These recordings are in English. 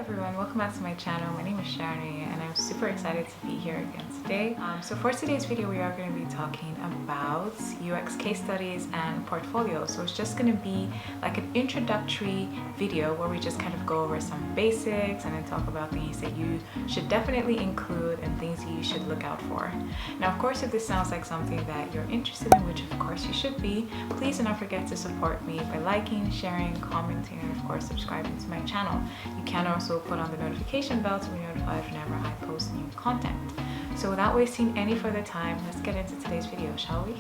everyone, welcome back to my channel. My name is Sharon and I'm super excited to be here again today. So for today's video we are going to be talking about UX case studies and portfolios. So it's just going to be like an introductory video where we just kind of go over some basics and then talk about things that you should definitely include and things that you should look out for. Now of course, if this sounds like something that you're interested in, which of course you should be, please do not forget to support me by liking, sharing, commenting, and of course subscribing to my channel. You can also put on the notification bell to be notified whenever I post new content. So without wasting any further time, let's get into today's video, shall we?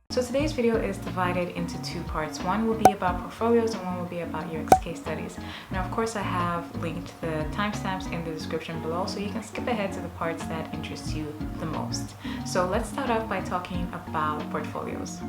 So today's video is divided into two parts. One will be about portfolios and one will be about UX case studies. Now of course I have linked the timestamps in the description below, so you can skip ahead to the parts that interest you the most. So let's start off by talking about portfolios.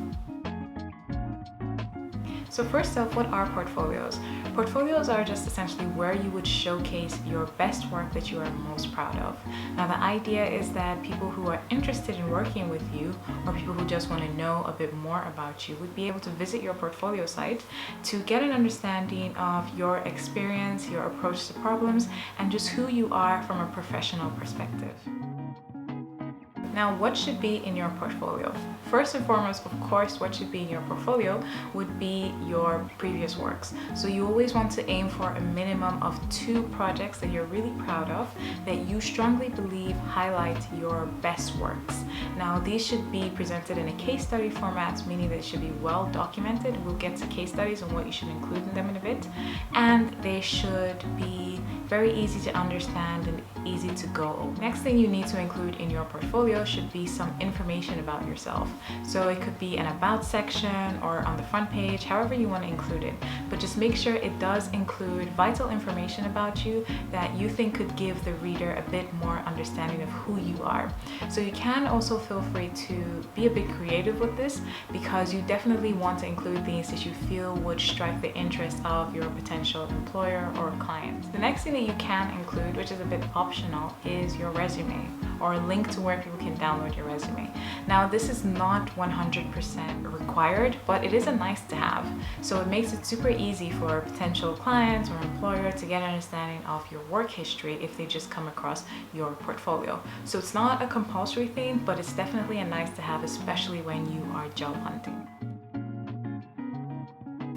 So first off, what are portfolios? Portfolios are just essentially where you would showcase your best work that you are most proud of. Now the idea is that people who are interested in working with you or people who just want to know a bit more about you would be able to visit your portfolio site to get an understanding of your experience, your approach to problems, and just who you are from a professional perspective. Now, what should be in your portfolio? First and foremost, of course, what should be in your portfolio would be your previous works. So you always want to aim for a minimum of 2 projects that you're really proud of, that you strongly believe highlight your best works. Now, these should be presented in a case study format, meaning that it should be well documented. We'll get to case studies and what you should include in them in a bit. And they should be very easy to understand and easy to go over. Next thing you need to include in your portfolio should be some information about yourself. So it could be an about section or on the front page, however you want to include it. But just make sure it does include vital information about you that you think could give the reader a bit more understanding of who you are. So you can also feel free to be a bit creative with this, because you definitely want to include things that you feel would strike the interest of your potential employer or client. The next thing that you can include, which is a bit optional, is your resume or a link to where people can download your resume. Now this is not 100% required, but it is a nice to have. So it makes it super easy for potential clients or employer to get an understanding of your work history if they just come across your portfolio. So it's not a compulsory thing, but it's definitely a nice to have, especially when you are job hunting.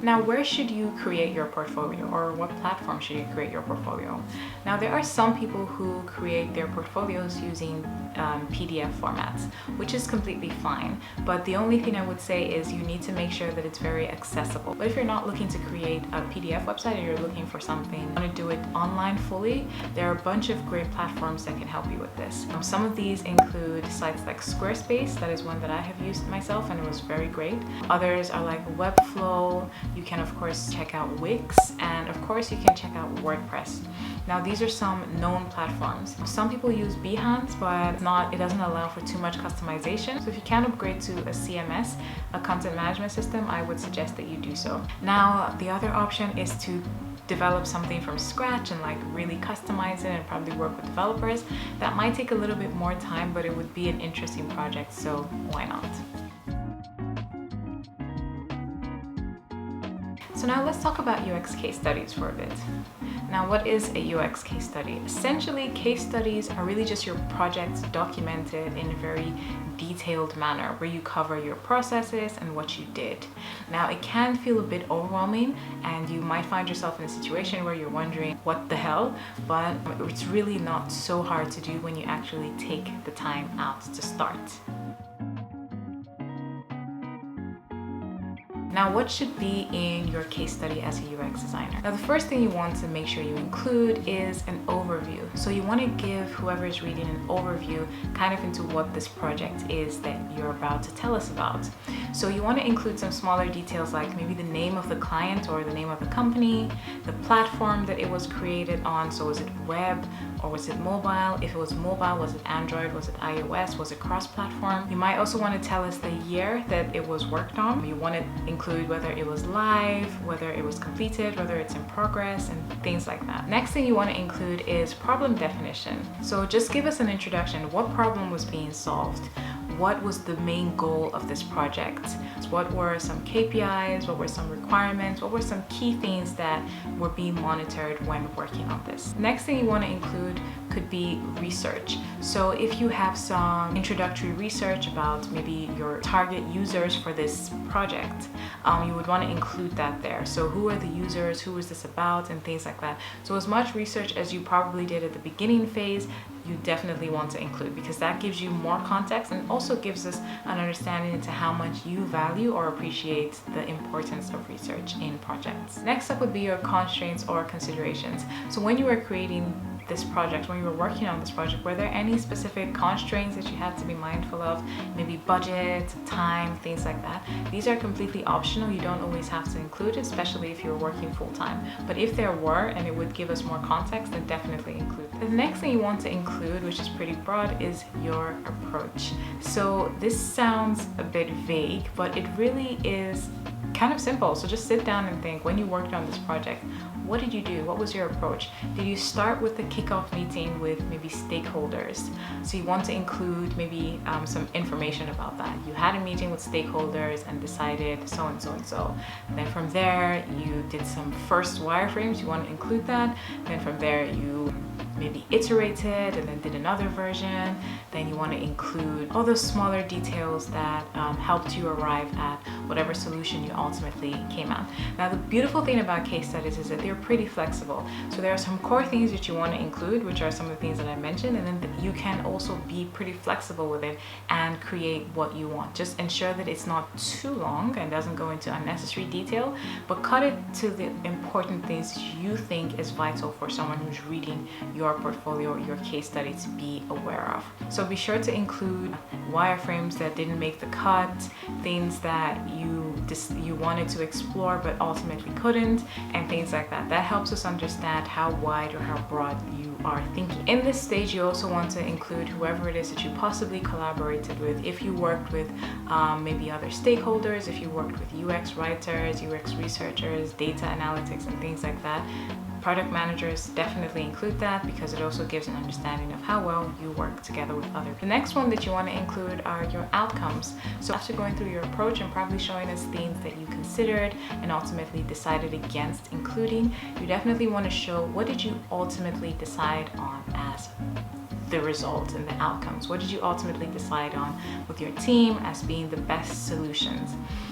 Now, where should you create your portfolio, or what platform should you create your portfolio? Now, there are some people who create their portfolios using PDF formats, which is completely fine. But the only thing I would say is you need to make sure that it's very accessible. But if you're not looking to create a PDF website and you're looking for something, want to do it online fully, there are a bunch of great platforms that can help you with this. Some of these include sites like Squarespace. That is one that I have used myself and it was very great. Others are like Webflow. You can of course check out Wix, and of course you can check out WordPress. Now these are some known platforms. Some people use Behance, but it doesn't allow for too much customization. So if you can upgrade to a CMS, a content management system, I would suggest that you do so. Now the other option is to develop something from scratch and like really customize it and probably work with developers. That might take a little bit more time, but it would be an interesting project, so why not? So now let's talk about UX case studies for a bit. Now, what is a UX case study? Essentially, case studies are really just your projects documented in a very detailed manner where you cover your processes and what you did. Now, it can feel a bit overwhelming and you might find yourself in a situation where you're wondering what the hell, but it's really not so hard to do when you actually take the time out to start. Now, what should be in your case study as a UX designer? Now, the first thing you want to make sure you include is an overview. So you want to give whoever is reading an overview kind of into what this project is that you're about to tell us about. So you want to include some smaller details like maybe the name of the client or the name of the company, the platform that it was created on. So was it web or was it mobile? If it was mobile, was it Android? Was it iOS? Was it cross-platform? You might also want to tell us the year that it was worked on. You want to include whether it was live, whether it was completed, whether it's in progress, and things like that. Next thing you want to include is problem definition. So just give us an introduction. What problem was being solved? what was the main goal of this project? What were some KPIs? What were some requirements? What were some key things that were being monitored when working on this? Next thing you want to include could be research. So if you have some introductory research about maybe your target users for this project, you would want to include that there. So who are the users, who is this about, and things like that. So as much research as you probably did at the beginning phase, you definitely want to include, because that gives you more context and also gives us an understanding into how much you value or appreciate the importance of research in projects. Next up would be your constraints or considerations. So when you were creating this project, when you were working on this project, were there any specific constraints that you had to be mindful of? Maybe budget, time, things like that. These are completely optional. You don't always have to include it, especially if you're working full-time. But if there were, and it would give us more context, then definitely include it. The next thing you want to include, which is pretty broad, is your approach. So this sounds a bit vague, but it really is kind of simple. So just sit down and think, when you worked on this project, what did you do? What was your approach? Did you start with the kickoff meeting with maybe stakeholders? So you want to include maybe some information about that. You had a meeting with stakeholders and decided so and so and so. Then from there, you did some first wireframes. You want to include that. Then from there, you maybe iterated and then did another version. Then you want to include all those smaller details that helped you arrive at whatever solution you ultimately came at. Now, the beautiful thing about case studies is that they're pretty flexible. So there are some core things that you want to include, which are some of the things that I mentioned, and then you can also be pretty flexible with it and create what you want. Just ensure that it's not too long and doesn't go into unnecessary detail, but cut it to the important things you think is vital for someone who's reading your portfolio or your case study to be aware of. So be sure to include wireframes that didn't make the cut, things that you wanted to explore but ultimately couldn't, and things like that. That helps us understand how wide or how broad you are thinking. In this stage, you also want to include whoever it is that you possibly collaborated with. If you worked with maybe other stakeholders, if you worked with UX writers, UX researchers, data analytics, and things like that. Product managers, definitely include that, because it also gives an understanding of how well you work together with others. The next one that you want to include are your outcomes. So after going through your approach and probably showing us things that you considered and ultimately decided against including, you definitely want to show what did you ultimately decide on as the result and the outcomes. What did you ultimately decide on with your team as being the best solutions?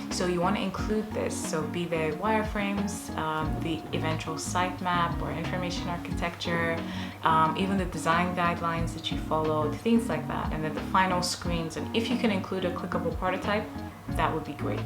So you want to include this. So be the wireframes, the eventual sitemap or information architecture, even the design guidelines that you followed, things like that. And then the final screens. And if you can include a clickable prototype, that would be great.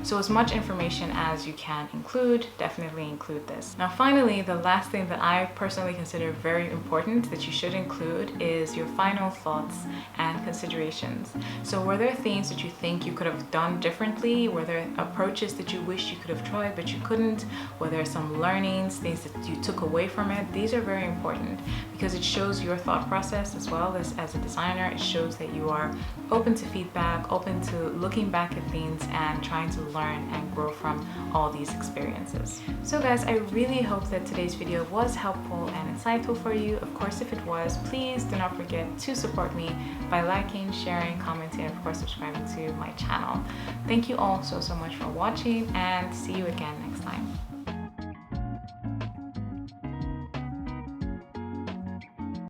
So as much information as you can include, definitely include this. Now finally, the last thing that I personally consider very important that you should include is your final thoughts and considerations. So were there things that you think you could have done differently? Were there approaches that you wish you could have tried but you couldn't? Were there some learnings, things that you took away from it? These are very important because it shows your thought process as well as a designer. It shows that you are open to feedback, open to looking back at things and trying to learn and grow from all these experiences. So guys, I really hope that today's video was helpful and insightful for you. Of course, if it was, please do not forget to support me by liking, sharing, commenting, and of course subscribing to my channel. Thank you all so much for watching, and see you again next time.